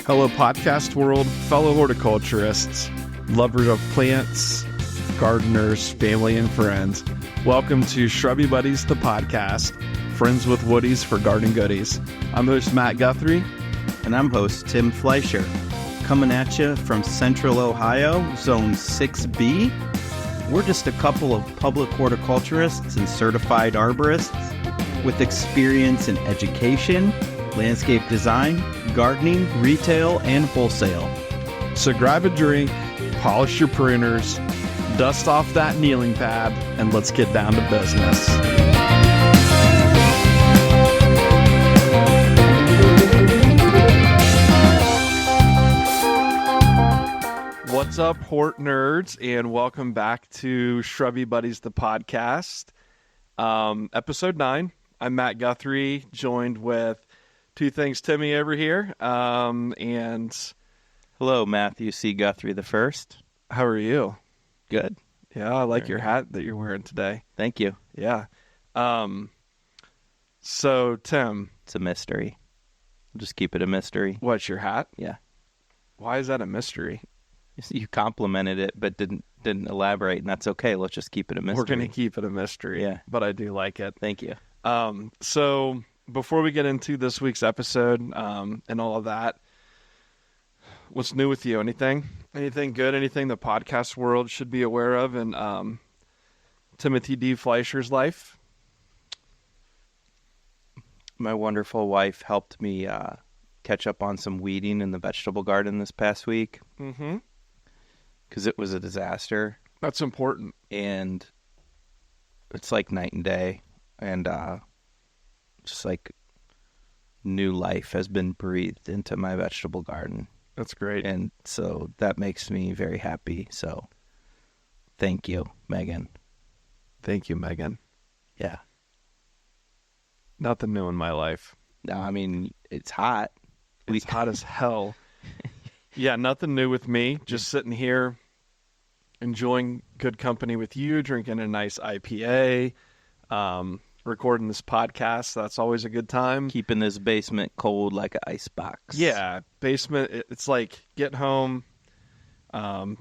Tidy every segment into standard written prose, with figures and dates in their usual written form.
Hello, podcast world, fellow horticulturists, lovers of plants, gardeners, family, and friends. Welcome to Shrubby Buddies, the podcast, friends with woodies for garden goodies. I'm host Matt Guthrie. And I'm host Tim Fleischer. Coming at you from Central Ohio, Zone 6B. We're just a couple of public horticulturists and certified arborists with experience in education, landscape design, gardening, retail, and wholesale. So grab a drink, polish your pruners, dust off that kneeling pad, and let's get down to business. What's up, hort nerds, and welcome back to Shrubby Buddies, the podcast. Episode 9. I'm Matt Guthrie, joined with Two Things Timmy over here. And hello, Matthew C. Guthrie the first. How are you? Good. Yeah, I like your hat that you're wearing today. Thank you. Yeah. So, Tim. It's a mystery. We'll just keep it a mystery. What's your hat? Yeah. Why is that a mystery? You complimented it, but didn't elaborate, and that's okay. Let's just keep it a mystery. We're going to keep it a mystery. Yeah. But I do like it. Thank you. So, before we get into this week's episode and all of that, what's new with you? Anything good? Anything the podcast world should be aware of in Timothy D. Fleischer's life? My wonderful wife helped me catch up on some weeding in the vegetable garden this past week. Mm-hmm. Because it was a disaster. That's important. And it's like night and day. And just like new life has been breathed into my vegetable garden. That's great. And so that makes me very happy. So thank you, Megan. Thank you, Megan. Yeah. Nothing new in my life. No, I mean, it's hot. It's hot as hell. Yeah, nothing new with me. Just sitting here, enjoying good company with you, drinking a nice IPA, recording this podcast. That's always a good time. Keeping this basement cold like an icebox. Yeah, basement, it's like get home.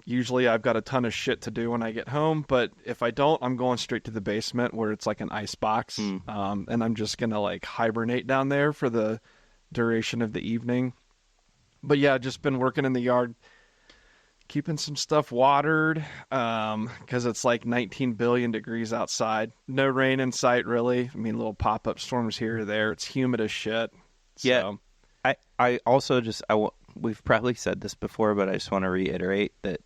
Usually I've got a ton of shit to do when I get home, but if I don't, I'm going straight to the basement where it's like an ice box. And I'm just going to like hibernate down there for the duration of the evening. But yeah, just been working in the yard, keeping some stuff watered, because it's like 19 billion degrees outside. No rain in sight, really. I mean, little pop-up storms here or there. It's humid as shit. Yeah. So. I also just, we've probably said this before, but I just want to reiterate that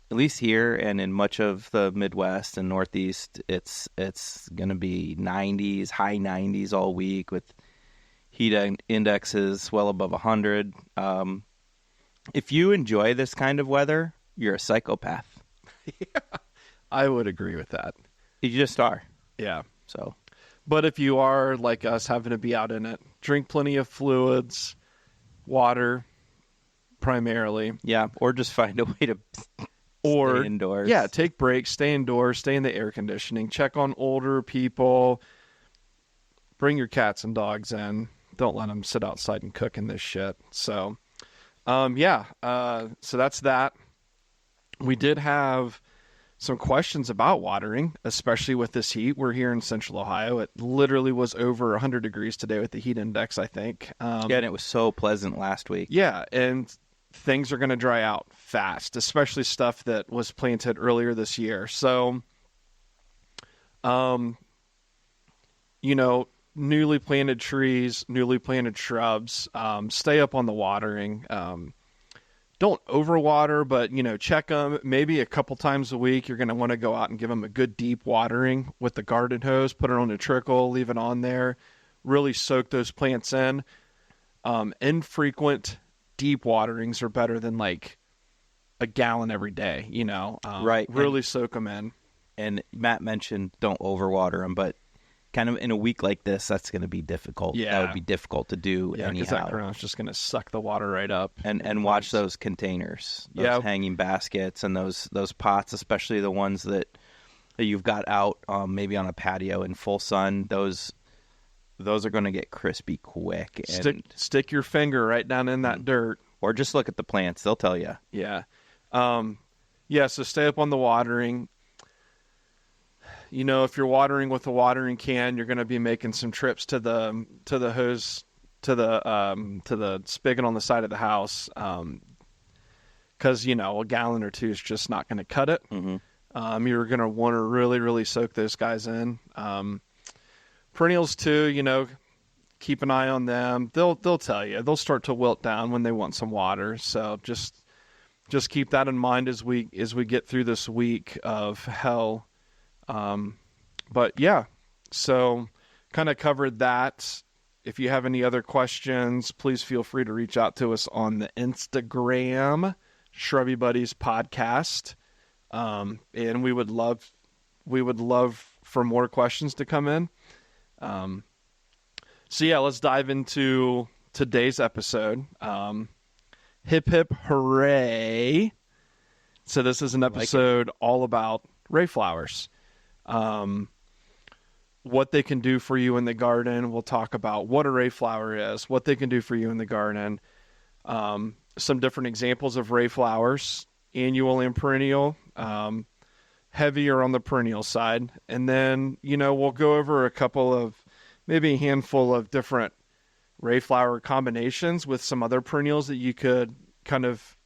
at least here and in much of the Midwest and Northeast, it's going to be 90s, high 90s all week with heat indexes well above 100. If you enjoy this kind of weather, you're a psychopath. Yeah, I would agree with that. You just are. Yeah. So, but if you are like us, having to be out in it, drink plenty of fluids, water, primarily. Yeah, or just find a way to stay indoors. Yeah, take breaks, stay indoors, stay in the air conditioning, check on older people, bring your cats and dogs in. Don't let them sit outside and cook in this shit. So, so that's that. We did have some questions about watering, especially with this heat. We're here in Central Ohio. It literally was over 100 degrees today with the heat index, I think. Yeah, and it was so pleasant last week. Yeah, and things are going to dry out fast, especially stuff that was planted earlier this year. So, newly planted trees, newly planted shrubs, stay up on the watering. Don't overwater, but, check them. Maybe a couple times a week, you're going to want to go out and give them a good deep watering with the garden hose, put it on a trickle, leave it on there, really soak those plants in. Infrequent deep waterings are better than like a gallon every day, right. Really soak them in. And Matt mentioned don't overwater them, but kind of in a week like this, that's going to be difficult. Yeah. That would be difficult to do because anyhow. that ground's just going to suck the water right up. And watch those containers, those hanging baskets, and those pots, especially the ones that you've got out maybe on a patio in full sun. Those those are going to get crispy quick. And Stick your finger right down in that dirt. Or just look at the plants. They'll tell you. Yeah. So stay up on the watering. If you're watering with a watering can, you're going to be making some trips to the hose, to the spigot on the side of the house. Because, a gallon or two is just not going to cut it. Mm-hmm. You're going to want to really, really soak those guys in. Perennials too, keep an eye on them. They'll tell you. They'll start to wilt down when they want some water. So just keep that in mind as we get through this week of hell. But yeah, so kind of covered that. If you have any other questions, please feel free to reach out to us on the Instagram, Shrubby Buddies Podcast. And we would love for more questions to come in. So yeah, let's dive into today's episode. Hip HooRAY. So this is an episode all about ray flowers. What they can do for you in the garden. We'll talk about what a ray flower is, what they can do for you in the garden. Some different examples of ray flowers, annual and perennial, heavier on the perennial side. And then, we'll go over maybe a handful of different ray flower combinations with some other perennials that you could kind of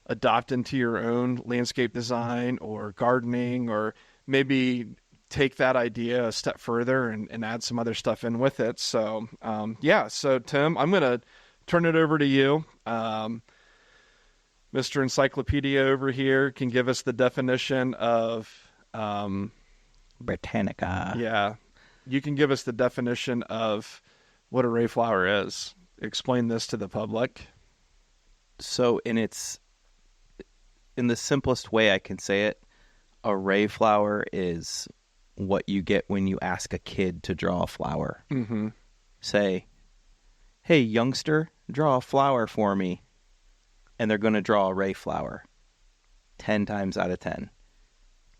adopt into your own landscape design or gardening, or maybe take that idea a step further and add some other stuff in with it. So, so Tim, I'm going to turn it over to you. Mr. Encyclopedia over here can give us the definition of Britannica. Yeah. You can give us the definition of what a ray flower is. Explain this to the public. So in the simplest way I can say it, a ray flower is what you get when you ask a kid to draw a flower. Mm-hmm. Say, hey, youngster, draw a flower for me. And they're going to draw a ray flower 10 times out of 10.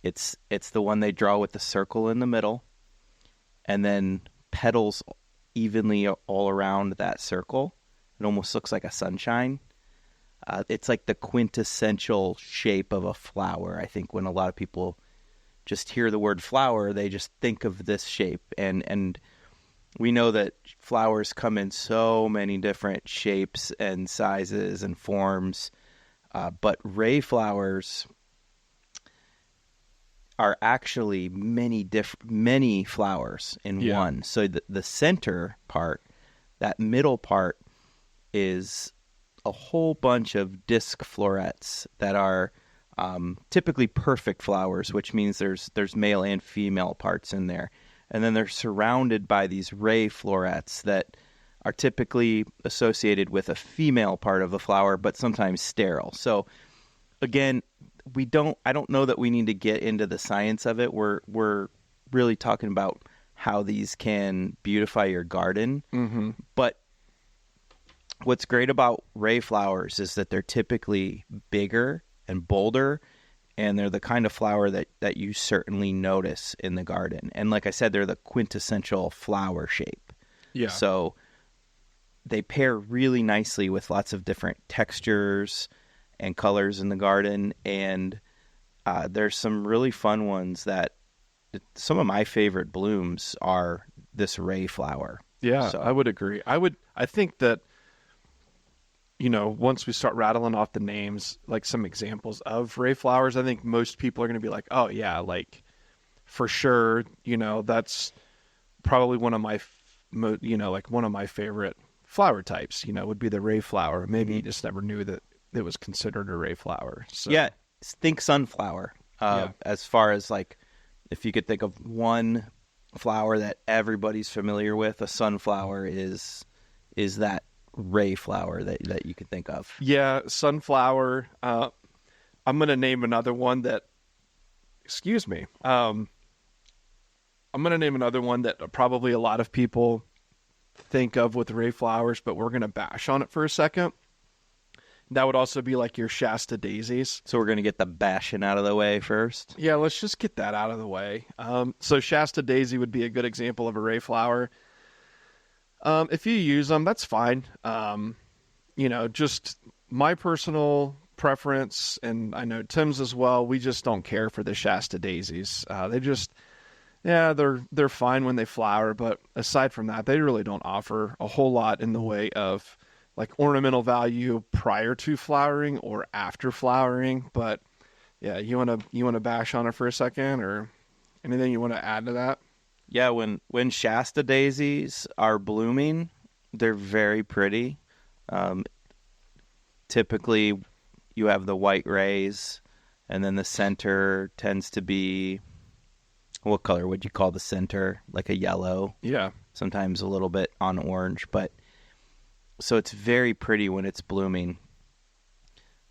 It's the one they draw with the circle in the middle and then petals evenly all around that circle. It almost looks like a sunshine. It's like the quintessential shape of a flower. I think when a lot of people just hear the word flower, they just think of this shape. And we know that flowers come in so many different shapes and sizes and forms. But ray flowers are actually many flowers in one. So the center part, that middle part, is a whole bunch of disc florets that are typically perfect flowers, which means there's male and female parts in there. And then they're surrounded by these ray florets that are typically associated with a female part of the flower, but sometimes sterile. So again, I don't know that we need to get into the science of it. We're really talking about how these can beautify your garden. Mm-hmm. But what's great about ray flowers is that they're typically bigger and bolder, and they're the kind of flower that you certainly notice in the garden. And like I said, they're the quintessential flower shape. Yeah. So they pair really nicely with lots of different textures and colors in the garden. And there's some really fun ones that some of my favorite blooms are this ray flower. Yeah, so I would agree. I think that, once we start rattling off the names, like some examples of ray flowers, I think most people are going to be like, oh yeah, like for sure, that's probably one of my, one of my favorite flower types, would be the ray flower. Maybe you just never knew that it was considered a ray flower. So. Yeah, think sunflower. As far as like, if you could think of one flower that everybody's familiar with, a sunflower is that ray flower that you can think of. Yeah, sunflower. I'm going to name another one that, I'm going to name another one that probably a lot of people think of with ray flowers, but we're going to bash on it for a second. That would also be like your Shasta daisies. So we're going to get the bashing out of the way first? Yeah, let's just get that out of the way. So Shasta daisy would be a good example of a ray flower. If you use them, that's fine. Just my personal preference, and I know Tim's as well. We just don't care for the Shasta daisies. They're fine when they flower, but aside from that, they really don't offer a whole lot in the way of like ornamental value prior to flowering or after flowering. But yeah, you wanna bash on it for a second, or anything you want to add to that? Yeah, when Shasta daisies are blooming, they're very pretty. Um, Typically, you have the white rays, and then the center tends to be, what color would you call the center? Like a yellow, Yeah. sometimes a little bit on orange, but so it's very pretty when it's blooming.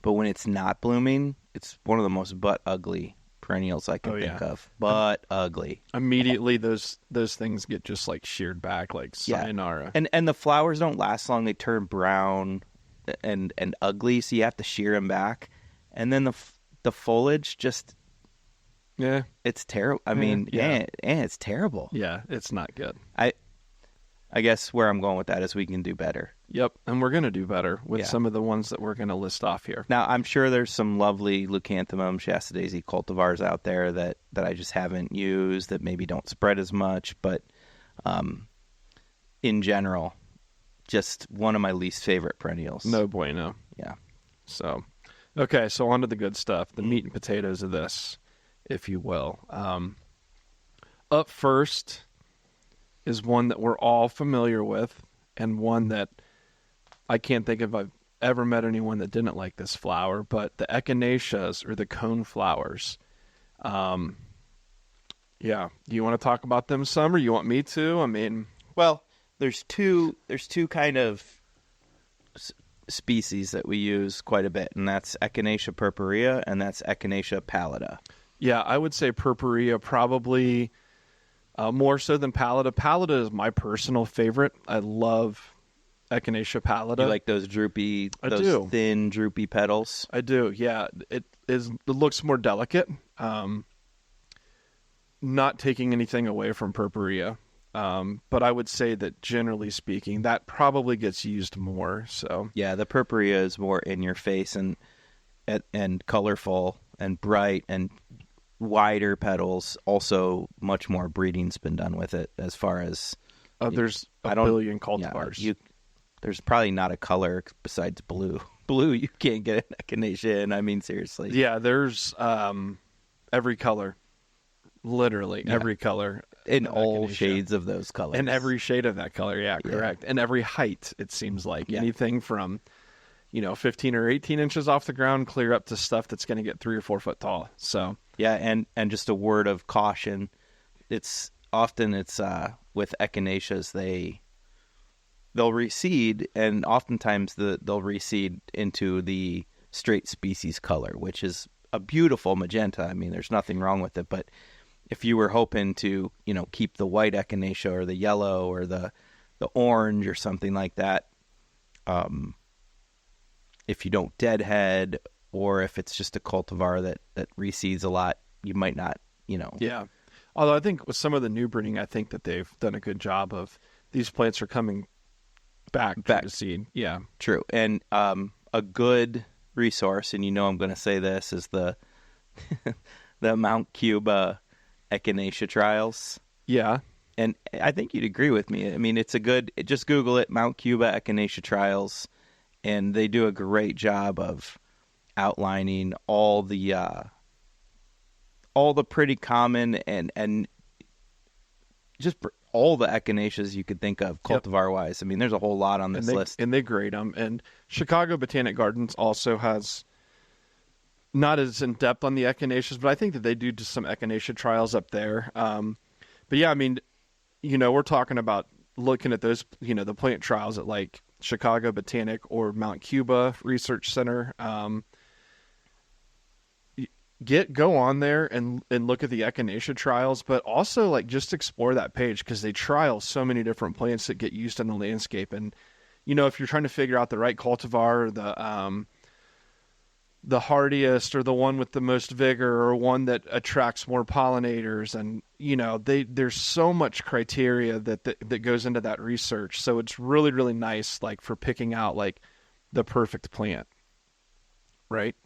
But when it's not blooming, it's one of the most butt ugly perennials I can think of. Butt ugly. Immediately those things get just like sheared back like sayonara. And the flowers don't last long. They turn brown and ugly, so you have to shear them back. And then the foliage just it's terrible. I mean, it's terrible. Yeah, it's not good. I guess where I'm going with that is we can do better. Yep, and we're going to do better with some of the ones that we're going to list off here. Now, I'm sure there's some lovely leucanthemum Shasta daisy cultivars out there that I just haven't used, that maybe don't spread as much, but in general, just one of my least favorite perennials. No bueno. Yeah. So, okay, so on to the good stuff, the meat and potatoes of this, if you will. Up first is one that we're all familiar with, and one that I can't think if I've ever met anyone that didn't like this flower, but the echinaceas, or the cone flowers. Do you want to talk about them some, or you want me to? I mean, well, there's two kind of species that we use quite a bit, and that's Echinacea purpurea and that's Echinacea pallida. Yeah, I would say purpurea probably more so than pallida. Pallida is my personal favorite. I love Echinacea pallida. You like those thin, droopy petals? I do, yeah. It looks more delicate. Not taking anything away from purpurea. But I would say that generally speaking, that probably gets used more. So yeah, the purpurea is more in your face and colorful and bright and wider petals. Also, much more breeding's been done with it. As far as there's a billion cultivars. Yeah, there's probably not a color besides blue. Blue, you can't get an echinacea in. I mean, seriously. Yeah, there's every color. Literally every color. In all shades of those colors. In every shade of that color, yeah, correct. And every height, it seems like. Anything from, 15 or 18 inches off the ground, clear up to stuff that's going to get 3 or 4 foot tall. So yeah, and just a word of caution, it's often with echinaceas, they'll reseed, and oftentimes they'll reseed into the straight species color, which is a beautiful magenta. I mean, there's nothing wrong with it, but if you were hoping to, keep the white echinacea or the yellow or the orange or something like that, if you don't deadhead, or if it's just a cultivar that reseeds a lot, you might not, Yeah. Although I think with some of the new breeding, I think that they've done a good job of, these plants are coming back to seed. Yeah. True. And a good resource, and I'm going to say this, is the the Mount Cuba Echinacea trials. Yeah. And I think you'd agree with me. I mean, just Google it, Mount Cuba Echinacea trials, and they do a great job of outlining all the pretty common and just all the echinaceas you could think of cultivar wise. I mean, there's a whole lot on this list, and they grade them. And Chicago Botanic Gardens also has, not as in depth on the echinaceas, but I think that they do just some echinacea trials up there. But yeah, I mean, we're talking about looking at those, the plant trials at like Chicago Botanic or Mount Cuba Research Center. Go on there and look at the echinacea trials, but also like just explore that page, because they trial so many different plants that get used in the landscape. And if you're trying to figure out the right cultivar, the hardiest or the one with the most vigor or one that attracts more pollinators. And, there's so much criteria that goes into that research. So it's really, really nice, like for picking out like the perfect plant. Right?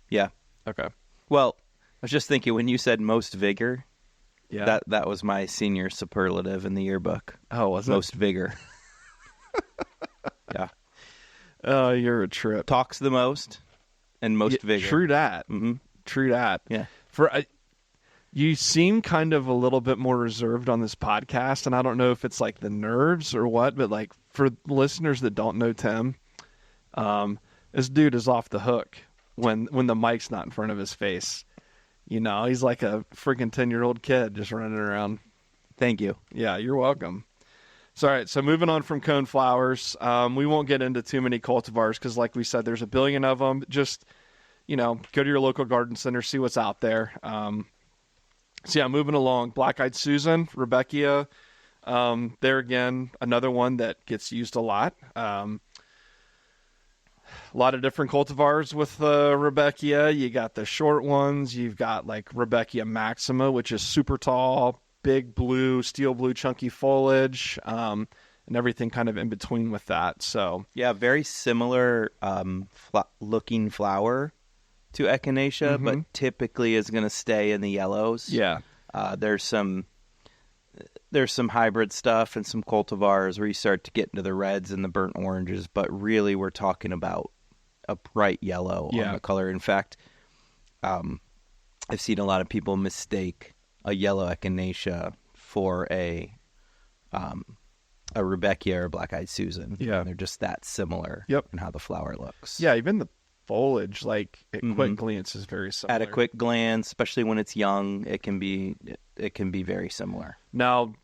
Yeah. Okay. Well, I was just thinking when you said most vigor, Yeah. that was my senior superlative in the yearbook. Oh, was it? Most vigor. Yeah. Oh, you're a trip. Talks the most and most vigor. True that. Mm-hmm. True that. Yeah. You seem kind of a little bit more reserved on this podcast, and I don't know if it's like the nerves or what, but like for listeners that don't know Tim, this dude is off the hook when the mic's not in front of his face. He's like a freaking 10-year-old kid just running around. Thank you. Yeah, you're welcome. So, all right, so moving on from cone flowers, we won't get into too many cultivars because, like we said, there's a billion of them. Just, go to your local garden center, see what's out there. Moving along, Black-Eyed Susan, Rebecca. There again, another one that gets used a lot. A lot of different cultivars with Rebecca. You got the short ones. You've got like Rebecca Maxima, which is super tall, big blue, steel blue, chunky foliage, and everything kind of in between with that. So yeah, very similar looking flower to Echinacea, but typically is going to stay in the yellows. Yeah, there's some hybrid stuff and some cultivars where you start to get into the reds and the burnt oranges, but really we're talking about a bright yellow on the color. In fact, I've seen a lot of people mistake a yellow Echinacea for a Rebecca or Black-Eyed Susan. Yeah. And they're just that similar in how the flower looks. Yeah, even the foliage, like at quick glance, is very similar. At a quick glance, especially when it's young, it can be very similar. Now,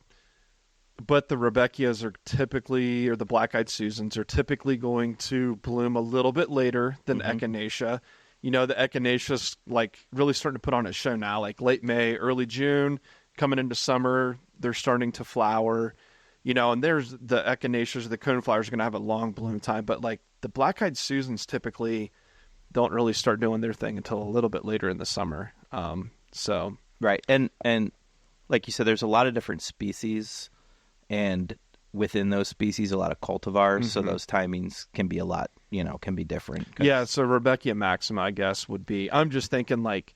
but the Rebecca's are typically, or the Black-Eyed Susans are typically going to bloom a little bit later than Echinacea. The Echinacea's like really starting to put on its show now, like late May, early June, coming into summer, they're starting to flower, and there's the Echinaceas, the coneflowers are going to have a long bloom time, but like the Black-Eyed Susans typically don't really start doing their thing until a little bit later in the summer. Right. And like you said, there's a lot of different species, and within those species, a lot of cultivars. So those timings can be a lot, can be different. Yeah. So Rebecca Maxima, I guess, would be, I'm just thinking like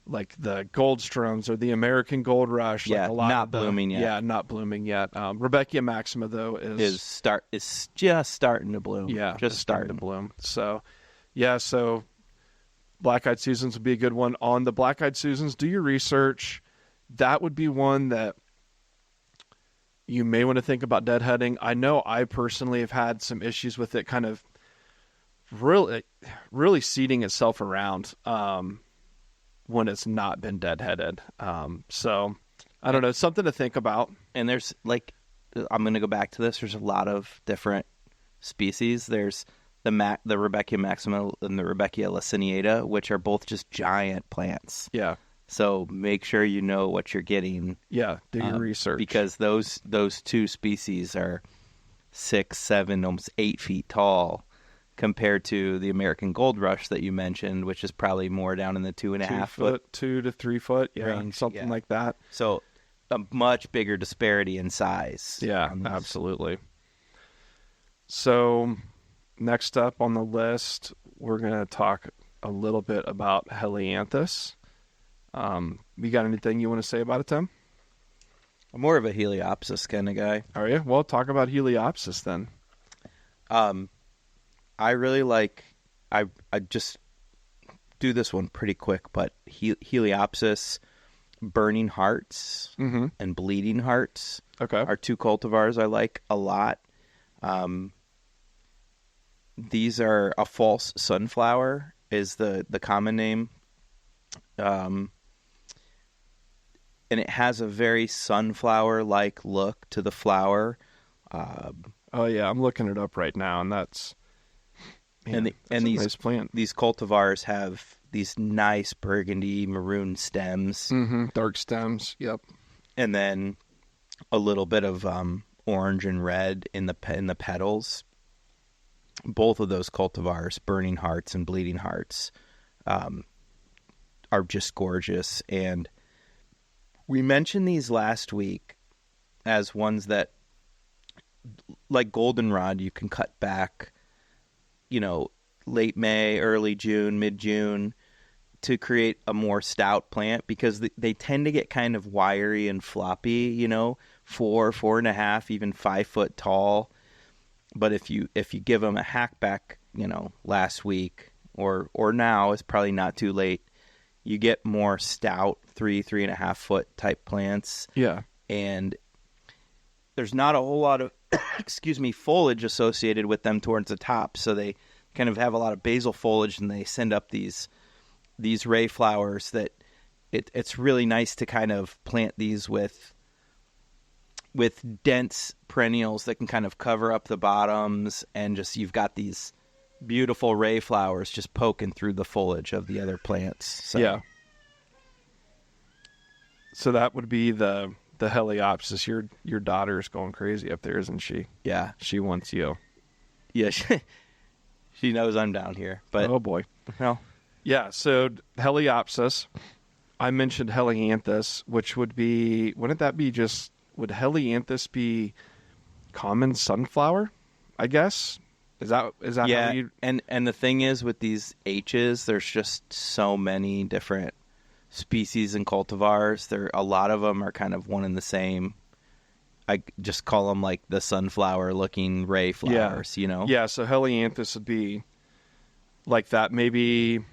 the Goldstroms or the American Gold Rush. Yeah. Like a lot not blooming yet. Yeah. Not blooming yet. Rebecca Maxima though is just starting to bloom. Yeah. Just starting to bloom. So yeah. So Black-Eyed Susans would be a good one. On the Black-Eyed Susans, do your research. That would be one that you may want to think about deadheading. I know I personally have had some issues with it kind of really seeding itself around when it's not been deadheaded. So I don't know, something to think about. And there's I'm going to go back to this. There's a lot of different species. There's the Rebecca Maxima and the Rebecca laciniata, which are both just giant plants. Yeah. So make sure you know what you're getting. Yeah, do your research. Because those two species are 6, 7, almost 8 feet tall compared to the American Gold Rush that you mentioned, which is probably more down in the 2.5 foot. 2 to 3 foot, range, something like that. So a much bigger disparity in size. Yeah, absolutely. So next up on the list, we're going to talk a little bit about Helianthus. You got anything you want to say about it, Tim? I'm more of a Heliopsis kind of guy. Are you? Well, talk about Heliopsis then. I really like, I just do this one pretty quick, but Heliopsis, Burning Hearts, and Bleeding Hearts are two cultivars I like a lot. These are a false sunflower is the common name. And it has a very sunflower-like look to the flower. Oh yeah, I'm looking it up right now, and that's these nice plant. These cultivars have these nice burgundy maroon stems, dark stems. Yep, and then a little bit of orange and red in the petals. both of those cultivars, Burning Hearts and Bleeding Hearts, are just gorgeous. And we mentioned these last week as ones that, like goldenrod, you can cut back, late May, early June, mid-June, to create a more stout plant, because they tend to get kind of wiry and floppy, 4.5, even 5 foot tall. But if you give them a hackback, last week or now, it's probably not too late, you get more stout 3.5 foot type plants. Yeah. And there's not a whole lot of foliage associated with them towards the top, so they kind of have a lot of basal foliage, and they send up these ray flowers that it's really nice to kind of plant these with dense perennials that can kind of cover up the bottoms, and just you've got these beautiful ray flowers just poking through the foliage of the other plants. So. Yeah. So that would be the Heliopsis. Your daughter's going crazy up there, isn't she? Yeah. She wants you. Yeah, she knows I'm down here. But oh boy. No. Yeah, so Heliopsis. I mentioned Helianthus, which would Helianthus be common sunflower, I guess? Is that yeah, how you... and the thing is with these H's, there's just so many different species and cultivars. A lot of them are kind of one and the same. I just call them like the sunflower looking ray flowers, Yeah, so Helianthus would be like that. Maybe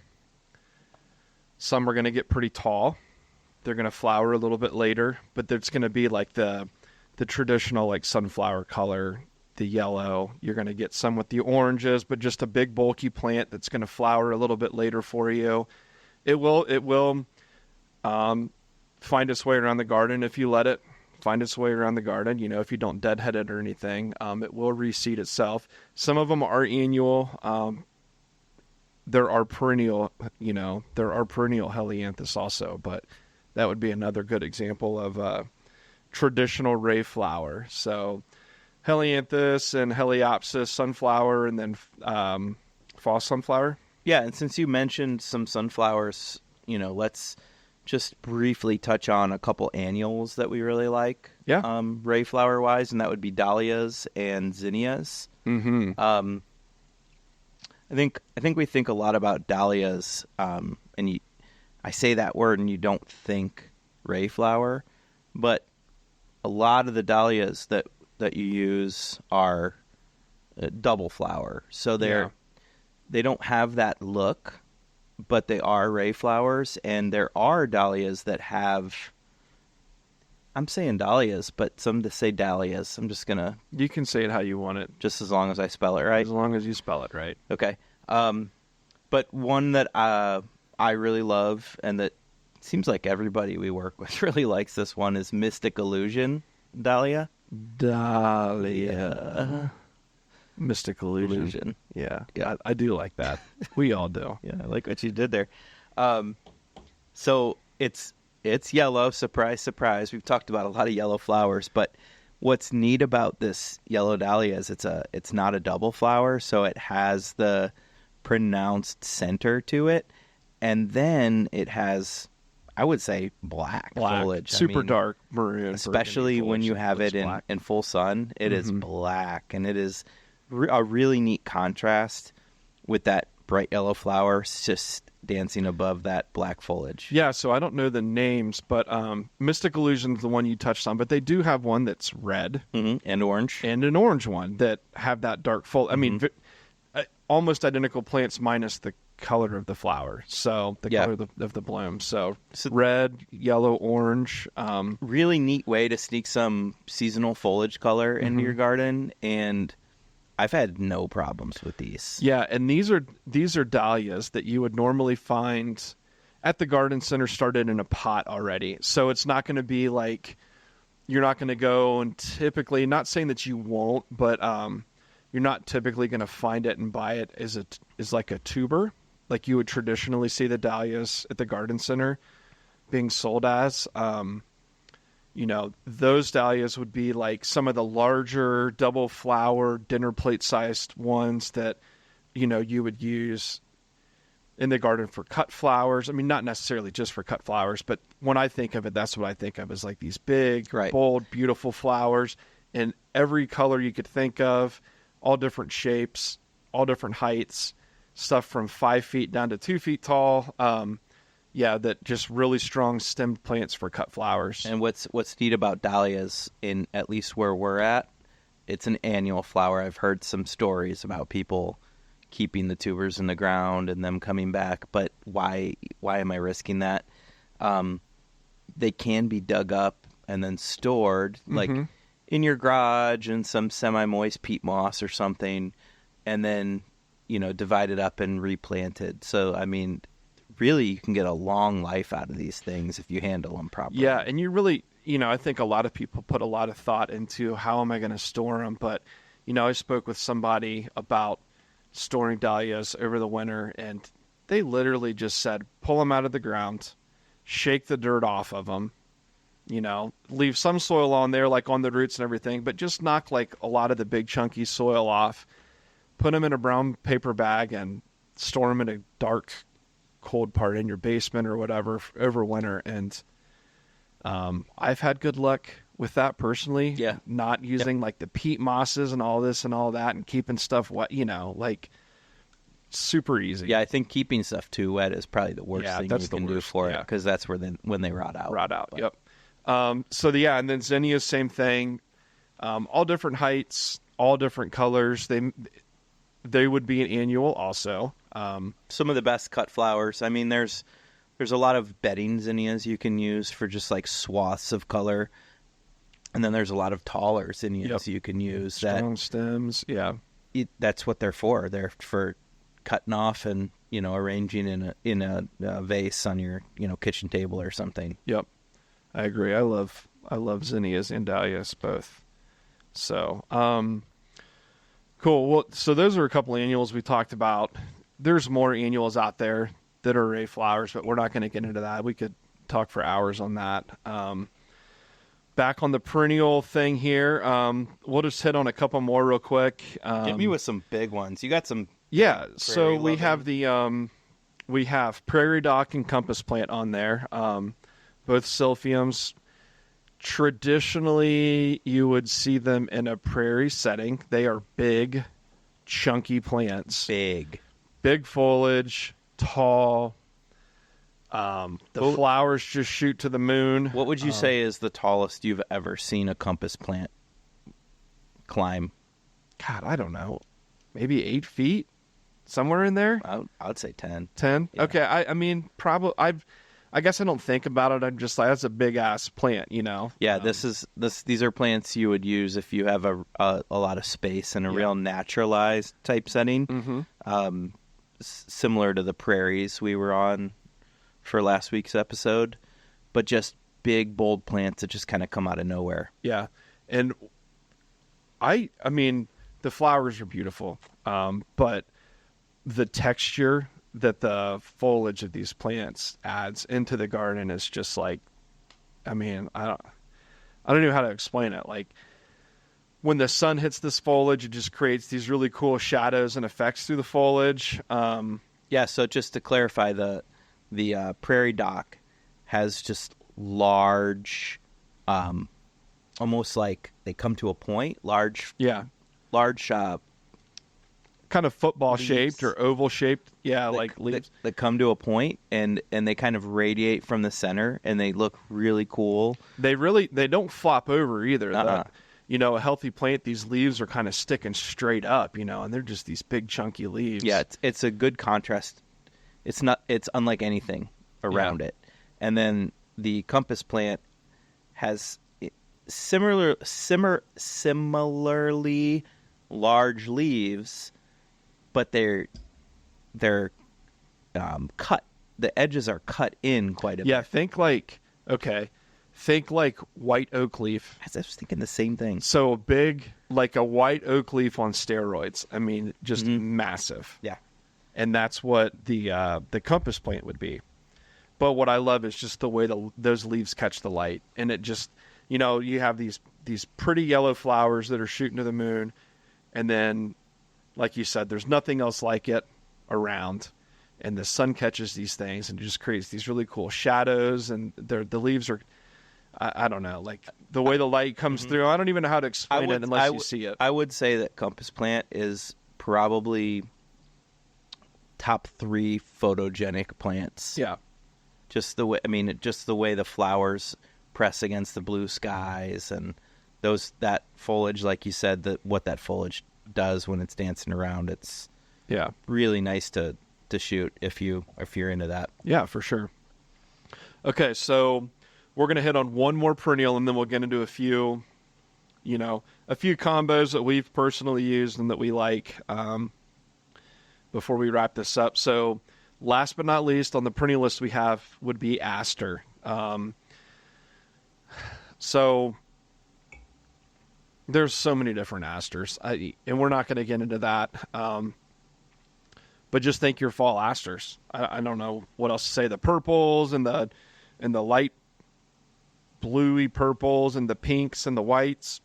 some are going to get pretty tall. They're going to flower a little bit later, but there's going to be like the traditional like sunflower color, the yellow. You're going to get some with the oranges, but just a big bulky plant that's going to flower a little bit later for you. It will find its way around the garden if you let it find its way around the garden. If you don't deadhead it or anything, it will reseed itself. Some of them are annual. There are perennial Helianthus also, but that would be another good example of a traditional ray flower. So Helianthus and Heliopsis, sunflower, and then fall sunflower. Yeah, and since you mentioned some sunflowers, let's just briefly touch on a couple annuals that we really like. Yeah. Ray flower wise, and that would be dahlias and zinnias. Mm-hmm. I think we think a lot about dahlias, and I say that word and you don't think ray flower, but a lot of the dahlias that you use are double flower, so they don't have that look, but they are ray flowers. And there are dahlias that have, I'm saying dahlias, but some to say dahlias. I'm just gonna. You can say it how you want it, just as long as I spell it right. As long as you spell it right. Okay. But one that I really love, and that seems like everybody we work with really likes this one, is Mystic Illusion dahlia. Mystic Illusion. Yeah. I do like that. We all do. Yeah, I like what you did there. So it's yellow. Surprise, surprise. We've talked about a lot of yellow flowers, but what's neat about this yellow dahlia is it's not a double flower, so it has the pronounced center to it, and then it has, I would say, black foliage. Super dark maroon. Especially when you have it in full sun, it is black, and it is a really neat contrast with that bright yellow flower just dancing above that black foliage. Yeah, so I don't know the names, but Mystic Illusion's the one you touched on, but they do have one that's red. Mm-hmm. And orange. And an orange one that have that dark foliage. I mean, almost identical plants minus the color of the flower. So the color of the bloom. So red, yellow, orange. Really neat way to sneak some seasonal foliage color into your garden, and I've had no problems with these. Yeah, and these are dahlias that you would normally find at the garden center started in a pot already. So it's not going to be like, you're not going to go and typically, not saying that you won't, but you're not typically going to find it and buy it as like a tuber, like you would traditionally see the dahlias at the garden center being sold as. those dahlias would be like some of the larger double flower dinner plate sized ones that, you would use in the garden for cut flowers. I mean, not necessarily just for cut flowers, but when I think of it, that's what I think of, is like these big, bold, beautiful flowers in every color you could think of, all different shapes, all different heights, stuff from 5 feet down to 2 feet tall. That just really strong stemmed plants for cut flowers. And what's neat about dahlias, in at least where we're at, it's an annual flower. I've heard some stories about people keeping the tubers in the ground and them coming back, but why am I risking that? They can be dug up and then stored, like in your garage in some semi-moist peat moss or something, and then divided up and replanted. So I mean, really, you can get a long life out of these things if you handle them properly. Yeah, and you really, I think a lot of people put a lot of thought into how am I going to store them, but I spoke with somebody about storing dahlias over the winter, and they literally just said, pull them out of the ground, shake the dirt off of them, leave some soil on there, like on the roots and everything, but just knock like a lot of the big chunky soil off, put them in a brown paper bag, and store them in a dark, cold part in your basement or whatever over winter. And I've had good luck with that personally. Yeah. Not using like the peat mosses and all this and all that, and keeping stuff wet, like super easy. Yeah, I think keeping stuff too wet is probably the worst thing you can do for it, because that's when they rot out. But. Yep. And then zinnias, same thing. All different heights, all different colors. They would be an annual also. Some of the best cut flowers. I mean, there's a lot of bedding zinnias you can use for just like swaths of color. And then there's a lot of taller zinnias you can use. Strong stems, yeah. That's what they're for. They're for cutting off and, arranging in a vase on your, kitchen table or something. Yep. I agree. I love zinnias and dahlias both. So, cool. Well, so those are a couple annuals we talked about. There's more annuals out there that are array flowers, but we're not going to get into that. We could talk for hours on that. Back on the perennial thing here, we'll just hit on a couple more real quick. Get me with some big ones. You got some. Yeah. So we have we have prairie dock and compass plant on there. Both silphiums. Traditionally, you would see them in a prairie setting. They are big, chunky plants. Big foliage, tall. The flowers just shoot to the moon. What would you say is the tallest you've ever seen a compass plant climb? God, I don't know. Maybe 8 feet? Somewhere in there? I would say 10. 10? Yeah. Okay, I mean, probably, I guess I don't think about it. I'm just like, that's a big-ass plant, Yeah, these are plants you would use if you have a lot of space in a real naturalized type setting. Mm-hmm. Similar to the prairies we were on for last week's episode, but just big, bold plants that just kind of come out of nowhere. Yeah, and I mean, the flowers are beautiful, but the texture that the foliage of these plants adds into the garden is just like, I mean, I don't know how to explain it. Like, when the sun hits this foliage, it just creates these really cool shadows and effects through the foliage. Yeah, so just to clarify, the prairie dock has just large, almost like they come to a point, large, kind of football leaves. Shaped or oval shaped, like leaves that come to a point and they kind of radiate from the center and they look really cool. They don't flop over either. A healthy plant, these leaves are kind of sticking straight up, and they're just these big chunky leaves. Yeah, it's a good contrast. It's unlike anything around it. And then the compass plant has similarly large leaves, but they're cut. The edges are cut in quite a bit. Yeah, think like white oak leaf. I was thinking the same thing. So big, like a white oak leaf on steroids. I mean, just massive. Yeah. And that's what the compass plant would be. But what I love is just the way those leaves catch the light, and it just you have these pretty yellow flowers that are shooting to the moon, and then, like you said, there's nothing else like it around, and the sun catches these things and it just creates these really cool shadows, and the leaves are, I don't know, like the way the light comes through. I don't even know how to explain it unless you see it. I would say that compass plant is probably top 3 photogenic plants. Yeah. Just the way, just the way the flowers press against the blue skies, and that foliage, like you said, what that foliage does when it's dancing around, it's really nice to shoot if you're into that. Yeah, for sure. Okay, so we're going to hit on one more perennial, and then we'll get into a few combos that we've personally used and that we like before we wrap this up. So last but not least on the perennial list we have would be aster. So there's so many different asters, and we're not going to get into that. But just think your fall asters. I don't know what else to say. The purples and the light bluey purples and the pinks and the whites.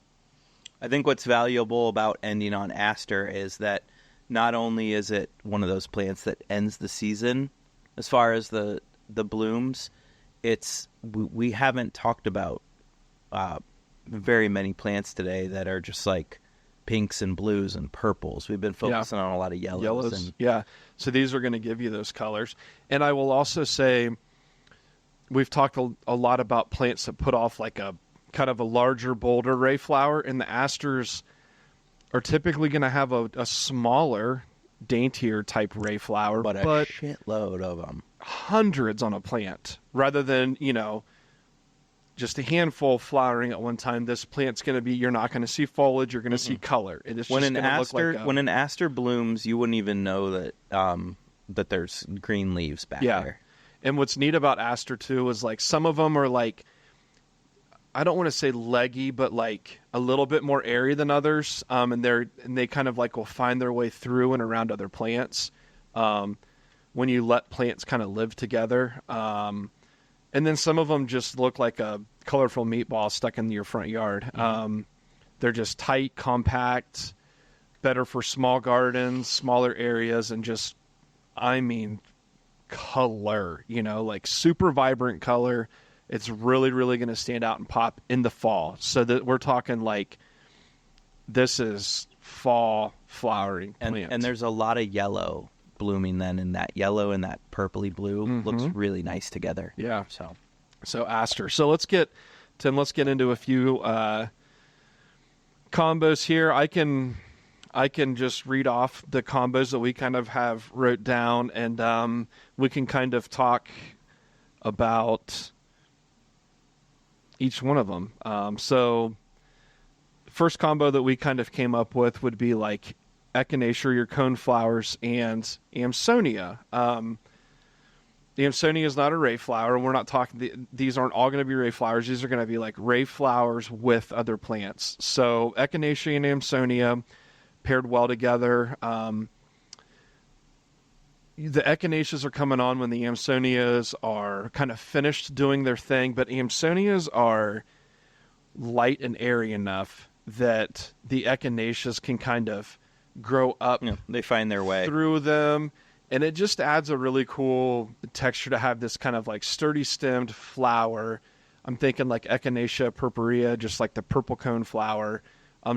I think what's valuable about ending on aster is that not only is it one of those plants that ends the season as far as the blooms, we haven't talked about very many plants today that are just like pinks and blues and purples. We've been focusing on a lot of yellows. So these are going to give you those colors. And I will also say, we've talked a lot about plants that put off like a kind of a larger, bolder ray flower, and the asters are typically going to have a smaller, daintier type ray flower, but a shitload of them. Hundreds on a plant, rather than, just a handful flowering at one time. This plant's going to be, you're not going to see foliage, you're going to see color. When an aster blooms, you wouldn't even know that that there's green leaves back there. And what's neat about aster too is like some of them are like, I don't want to say leggy, but like a little bit more airy than others. And they kind of like will find their way through and around other plants when you let plants kind of live together. And then some of them just look like a colorful meatball stuck in your front yard. They're just tight, compact, better for small gardens, smaller areas, and just, color, like super vibrant color. It's really, really going to stand out and pop in the fall. So that we're talking like this is fall flowering plant. And there's a lot of yellow blooming then, and that yellow and that purpley blue looks really nice together. Yeah. So aster. So let's get into a few combos here. I can just read off the combos that we kind of have wrote down, and we can kind of talk about each one of them. So first combo that we kind of came up with would be like echinacea, your coneflowers, and Amsonia. The Amsonia is not a ray flower, and we're not talking, these aren't all going to be ray flowers. These are going to be like ray flowers with other plants. So echinacea and Amsonia paired well together. The echinaceas are coming on when the Amsonias are kind of finished doing their thing, but Amsonias are light and airy enough that the echinaceas can kind of grow up. They find their way through them, and it just adds a really cool texture to have this kind of like sturdy stemmed flower. I'm thinking like Echinacea purpurea, just like the purple cone flower,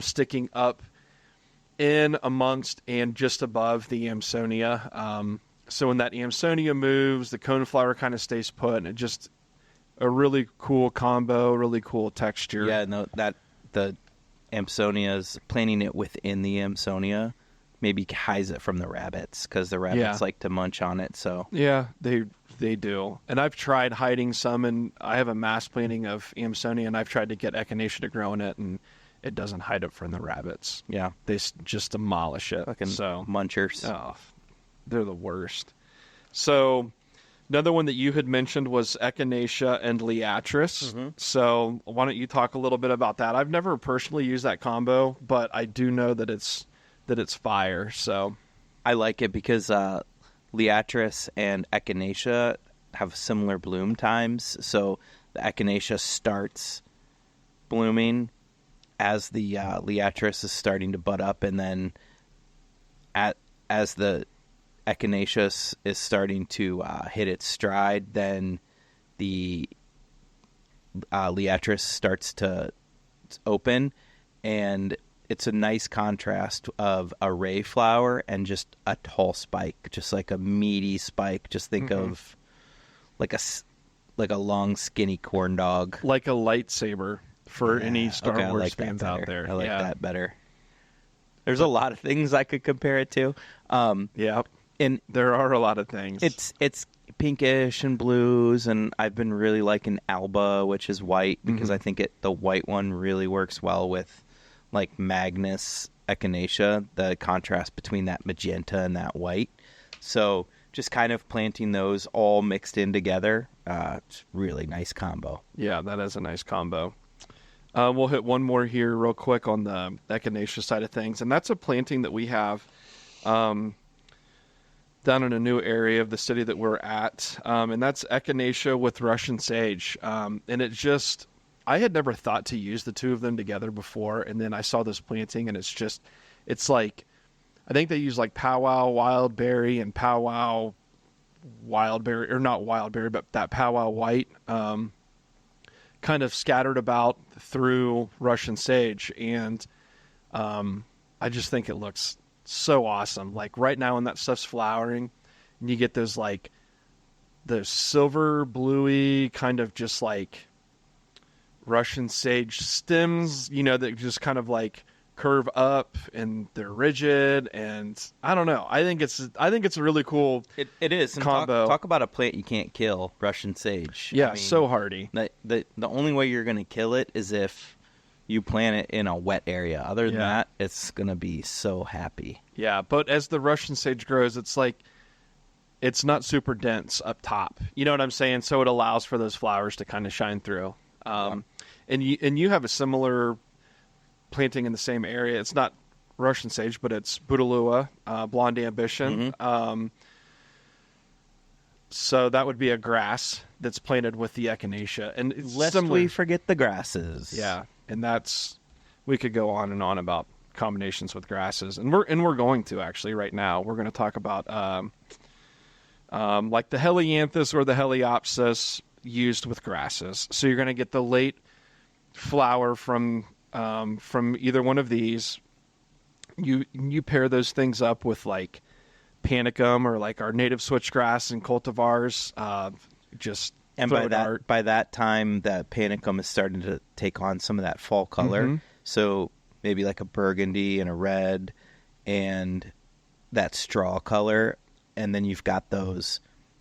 sticking up in amongst and just above the Amsonia. So when that Amsonia moves, the coneflower kind of stays put, and it just a really cool combo, really cool texture. Yeah, no, that the Amsonias, planting it within the Amsonia maybe hides it from the rabbits, because the rabbits like to munch on it. So yeah, they do. And I've tried hiding some, and I have a mass planting of Amsonia, and I've tried to get Echinacea to grow in it, and it doesn't hide it from the rabbits. Yeah, they just demolish it. Fucking munchers. Oh, they're the worst. So another one that you had mentioned was Echinacea and Liatris. So why don't you talk a little bit about that? I've never personally used that combo, but I do know that it's fire. So I like it because Liatris and Echinacea have similar bloom times. So the Echinacea starts blooming as the Liatris is starting to bud up, and then as the Echinacea is starting to hit its stride, then the Liatris starts to open, and it's a nice contrast of a ray flower and just a tall spike, just like a meaty spike. Just think of like a long, skinny corn dog, like a lightsaber for any Star okay, Wars like fans out there. I like that better. There's a lot of things I could compare it to. Yeah, and there are a lot of things. It's pinkish and blues, and I've been really liking Alba, which is white, because I think the white one really works well with like Magnus Echinacea, the contrast between that magenta and that white. So just kind of planting those all mixed in together, it's really nice combo. Yeah, that is a nice combo. We'll hit one more here real quick on the Echinacea side of things, and that's a planting that we have down in a new area of the city that we're at, and that's Echinacea with Russian sage. And it just, I had never thought to use the two of them together before, and then I saw this planting, and it's like, I think they use like powwow wildberry and powwow wildberry, or not wildberry, but that powwow white, kind of scattered about through Russian sage, and I just think it looks so awesome. Like right now when that stuff's flowering, and you get those like those silver bluey kind of just like Russian sage stems, that just kind of like curve up and they're rigid, and I don't know. I think it's a really cool. It is combo. Talk about a plant you can't kill, Russian sage. Yeah, I mean, so hardy. The only way you're going to kill it is if you plant it in a wet area. Other than that, it's going to be so happy. Yeah, but as the Russian sage grows, it's like it's not super dense up top. You know what I'm saying? So it allows for those flowers to kind of shine through. And you have a similar planting in the same area. It's not Russian sage, but it's Bouteloua, Blonde Ambition. So that would be a grass that's planted with the Echinacea. And it's lest we forget the grasses. Yeah, and we could go on and on about combinations with grasses, and we're going to actually right now. We're going to talk about like the Helianthus or the Heliopsis used with grasses. So you're going to get the late flower from either one of these. You pair those things up with like panicum or like our native switchgrass and cultivars. And by that time, the panicum is starting to take on some of that fall color. So maybe like a burgundy and a red and that straw color. And then you've got those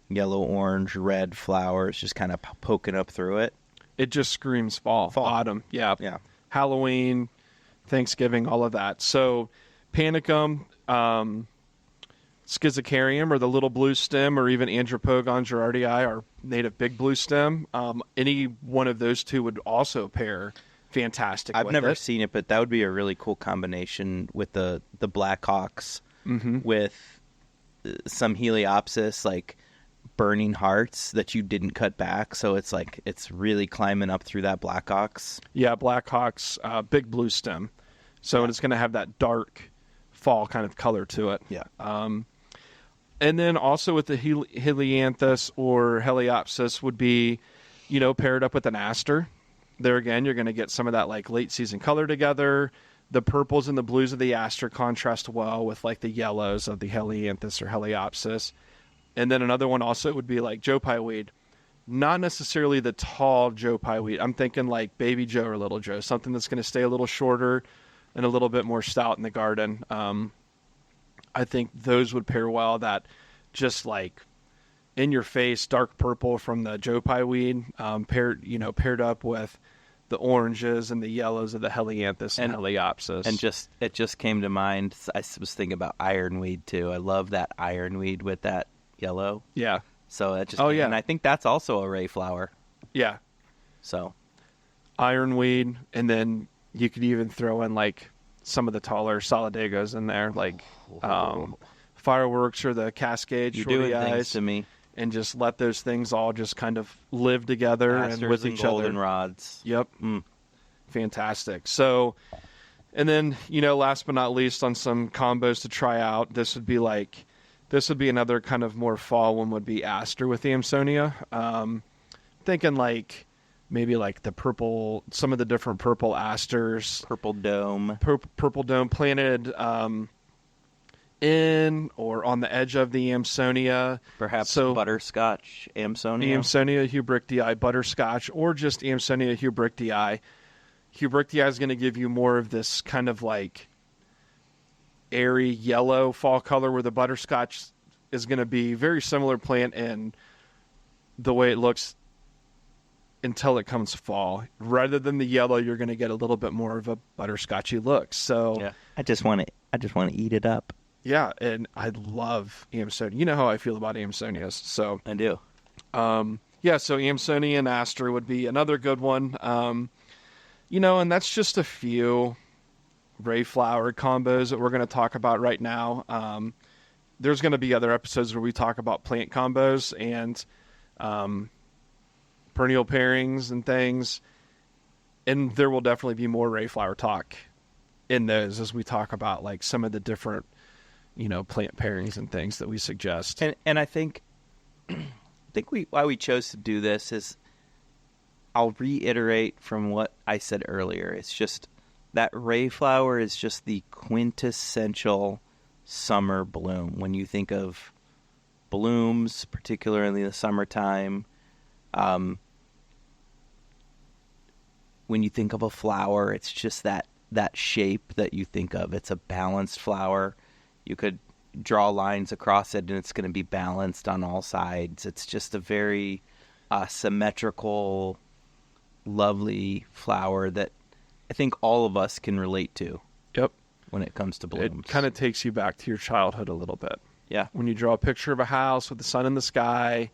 yellow, orange, red flowers just kind of poking up through it. It just screams fall. Autumn. Yeah. Halloween, Thanksgiving, all of that. So panicum, schizocarium, or the little blue stem, or even Andropogon gerardii, our native big blue stem. Any one of those two would also pair fantastic. I've never seen it, but that would be a really cool combination with the Blackhawks with some Heliopsis, like burning hearts that you didn't cut back. So it's like it's really climbing up through that Blackhawks. Yeah, Blackhawks, big blue stem. So it's going to have that dark fall kind of color to it. Yeah. And then also with the Helianthus or Heliopsis would be, paired up with an aster. There again, you're going to get some of that like late season color together. The purples and the blues of the aster contrast well with like the yellows of the Helianthus or Heliopsis. And then another one also would be like Joe Pye weed. Not necessarily the tall Joe Pye weed. I'm thinking like Baby Joe or Little Joe, something that's going to stay a little shorter and a little bit more stout in the garden. I think those would pair well. That just like in your face dark purple from the Joe Pye weed, paired up with the oranges and the yellows of the Helianthus and Heliopsis. And it just came to mind. I was thinking about ironweed too. I love that ironweed with that yellow. Yeah. So that just and I think that's also a ray flower. Yeah. So ironweed, and then you could even throw in like some of the taller Solidagos in there, like Fireworks or the Cascade. You're doing things to me. And just let those things all just kind of live together and with each other. Goldenrods. Yep. fantastic. So, and then, last but not least, on some combos to try out, this would be another kind of more fall one would be Aster with the Amsonia. Thinking like maybe like the purple, some of the different purple asters. Purple dome. Purple dome planted in or on the edge of the Amsonia. Perhaps butterscotch Amsonia. The Amsonia hubrichtii butterscotch, or just Amsonia hubrichtii. Hubrichtii is going to give you more of this kind of like airy yellow fall color, where the butterscotch is going to be very similar plant in the way it looks until it comes fall. Rather than the yellow, you're going to get a little bit more of a butterscotchy look. So yeah. I just want to eat it up. Yeah, and I love Amsonia. You know how I feel about Amsonias. So I do. Yeah, so Amsonia and Aster would be another good one. And that's just a few Ray flower combos that we're going to talk about right now. There's going to be other episodes where we talk about plant combos and perennial pairings and things. And there will definitely be more Ray flower talk in those as we talk about like some of the different, plant pairings and things that we suggest. And I think why we chose to do this is, I'll reiterate from what I said earlier. It's just that Ray flower is just the quintessential summer bloom. When you think of blooms, particularly in the summertime, when you think of a flower, it's just that shape that you think of. It's a balanced flower. You could draw lines across it and it's going to be balanced on all sides. It's just a very symmetrical, lovely flower that I think all of us can relate to. Yep. When it comes to blooms. It kind of takes you back to your childhood a little bit. Yeah. When you draw a picture of a house with the sun in the sky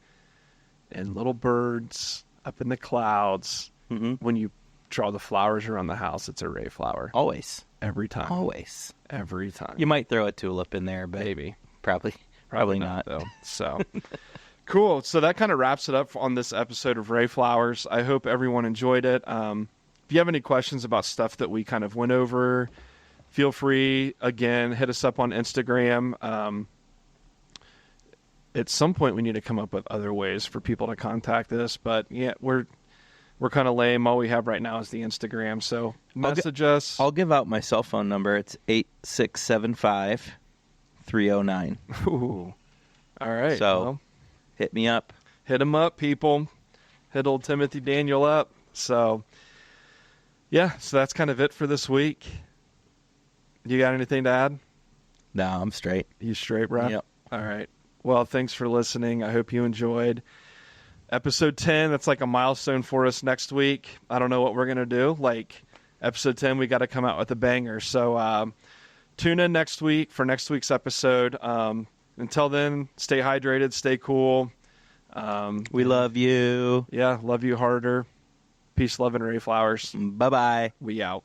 and little birds up in the clouds, when you draw the flowers around the house, it's a Ray flower. Always. Every time. Always. Every time. You might throw a tulip in there, but maybe. Probably not. Though. So, cool. So that kind of wraps it up on this episode of Ray Flowers. I hope everyone enjoyed it. If you have any questions about stuff that we kind of went over, feel free, again, hit us up on Instagram. At some point, we need to come up with other ways for people to contact us. But, yeah, we're kind of lame. All we have right now is the Instagram. So message us. I'll give out my cell phone number. It's 8675-309. Ooh. All right. So hit me up. Hit him up, people. Hit old Timothy Daniel up. So, yeah. So that's kind of it for this week. You got anything to add? No, I'm straight. You straight, bro? Yep. All right. Well, thanks for listening. I hope you enjoyed. Episode 10, that's like a milestone for us next week. I don't know what we're going to do. Like, episode 10, we got to come out with a banger. So, tune in next week for next week's episode. Until then, stay hydrated, stay cool. We love you. Yeah, love you harder. Peace, love, and Ray Flowers. Bye-bye. We out.